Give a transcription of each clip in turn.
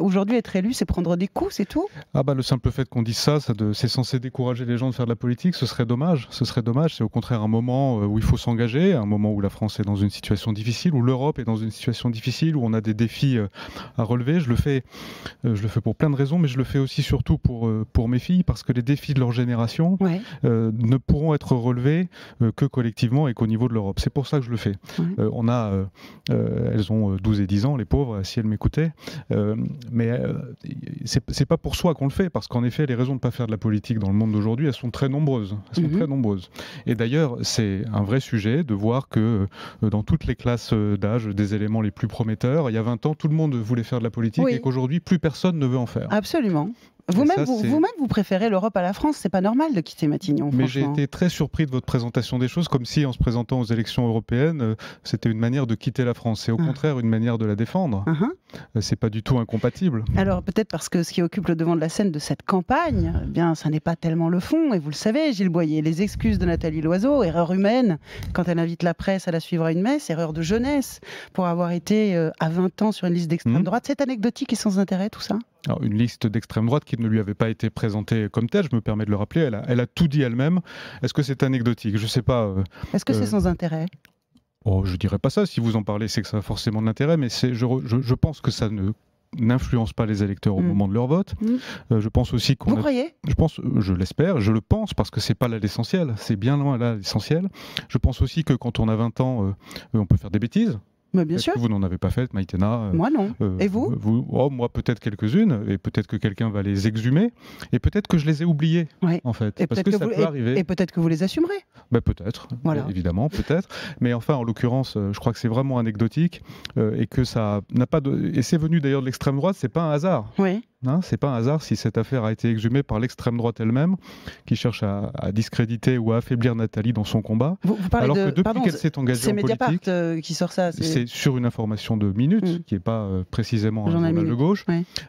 Aujourd'hui, être élu, c'est prendre des coups, c'est tout? Le simple fait qu'on dise ça, c'est censé décourager les gens de faire de la politique, ce serait dommage. Ce serait dommage. C'est au contraire un moment où il faut s'engager, un moment où la France est dans une situation difficile, où l'Europe est dans une situation difficile, où on a des défis à relever. Je le fais pour plein de raisons, mais je le fais aussi surtout pour mes filles, parce que les défis de leur génération ne pourront être relevés que collectivement et qu'au niveau de l'Europe. C'est pour ça que je le fais. Elles ont 12 et 10 ans, les pauvres, si elles m'écoutaient. Mais c'est pas pour soi qu'on le fait, parce qu'en effet, les raisons de ne pas faire de la politique dans le monde d'aujourd'hui, elles sont très nombreuses. Et d'ailleurs, c'est un vrai sujet de voir que dans toutes les classes d'âge, des éléments les plus prometteurs, il y a 20 ans, tout le monde voulait faire de la politique et qu'aujourd'hui, plus personne ne veut en faire. Absolument. Vous-même, vous préférez l'Europe à la France, c'est pas normal de quitter Matignon. Mais j'ai été très surpris de votre présentation des choses, comme si en se présentant aux élections européennes, c'était une manière de quitter la France. C'est au contraire une manière de la défendre. C'est pas du tout incompatible. Alors peut-être parce que ce qui occupe le devant de la scène de cette campagne, eh bien, ça n'est pas tellement le fond. Et vous le savez, Gilles Boyer, les excuses de Nathalie Loiseau, erreur humaine, quand elle invite la presse à la suivre à une messe, erreur de jeunesse, pour avoir été à 20 ans sur une liste d'extrême droite. C'est anecdotique et sans intérêt tout ça? Alors, une liste d'extrême droite qui ne lui avait pas été présentée comme telle, je me permets de le rappeler, elle a tout dit elle-même. Est-ce que c'est anecdotique? Je ne sais pas. Est-ce que c'est sans intérêt? Je ne dirais pas ça. Si vous en parlez, c'est que ça a forcément de l'intérêt, mais je pense que ça n'influence pas les électeurs au moment de leur vote. Je pense aussi qu'on... Vous croyez? Je l'espère, je le pense, parce que c'est pas là l'essentiel. C'est bien loin là l'essentiel. Je pense aussi que quand on a 20 ans, on peut faire des bêtises. Mais bien sûr. Que vous n'en avez pas fait, Maïtena? Moi non. Et vous? Moi peut-être quelques-unes, et peut-être que quelqu'un va les exhumer, et peut-être que je les ai oubliées, en fait. Et parce que ça peut arriver. Et peut-être que vous les assumerez. Peut-être, évidemment, peut-être. Mais enfin, en l'occurrence, je crois que c'est vraiment anecdotique, et que ça n'a pas de... Et c'est venu d'ailleurs de l'extrême droite, c'est pas un hasard. C'est pas un hasard si cette affaire a été exhumée par l'extrême droite elle-même, qui cherche à discréditer ou à affaiblir Nathalie dans son combat. Vous parlez alors que depuis qu'elle s'est engagée en politique... C'est Mediapart qui sort ça. C'est sur une information de minutes, qui n'est pas précisément un journal de gauche.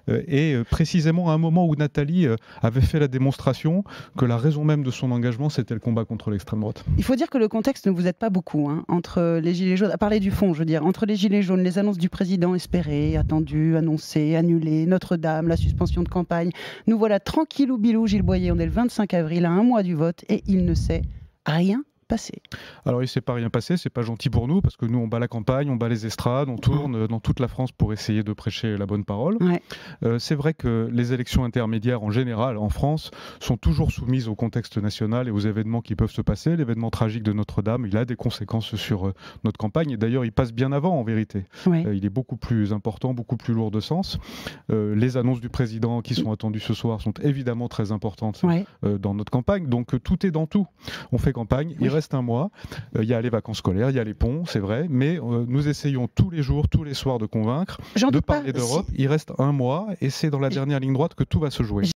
Et précisément à un moment où Nathalie avait fait la démonstration que la raison même de son engagement, c'était le combat contre l'extrême droite. Il faut dire que le contexte ne vous aide pas beaucoup, entre les Gilets jaunes, à parler du fond, je veux dire, entre les Gilets jaunes, les annonces du président espérées, attendues, annoncées, annulées, Notre-Dame, la suspension de campagne. Nous voilà tranquillou bilou, Gilles Boyer, on est le 25 avril, à un mois du vote, et il ne s'est rien passé. Alors il ne s'est pas rien passé, c'est pas gentil pour nous, parce que nous on bat la campagne, on bat les estrades, on tourne dans toute la France pour essayer de prêcher la bonne parole. C'est vrai que les élections intermédiaires en général en France sont toujours soumises au contexte national et aux événements qui peuvent se passer. L'événement tragique de Notre-Dame, il a des conséquences sur notre campagne, et d'ailleurs il passe bien avant en vérité. Il est beaucoup plus important, beaucoup plus lourd de sens. Les annonces du président qui sont attendues ce soir sont évidemment très importantes dans notre campagne, donc tout est dans tout. On fait campagne, il reste un mois, il y a les vacances scolaires, il y a les ponts, c'est vrai, mais nous essayons tous les jours, tous les soirs de convaincre, de parler d'Europe. Il reste un mois et c'est dans la dernière ligne droite que tout va se jouer.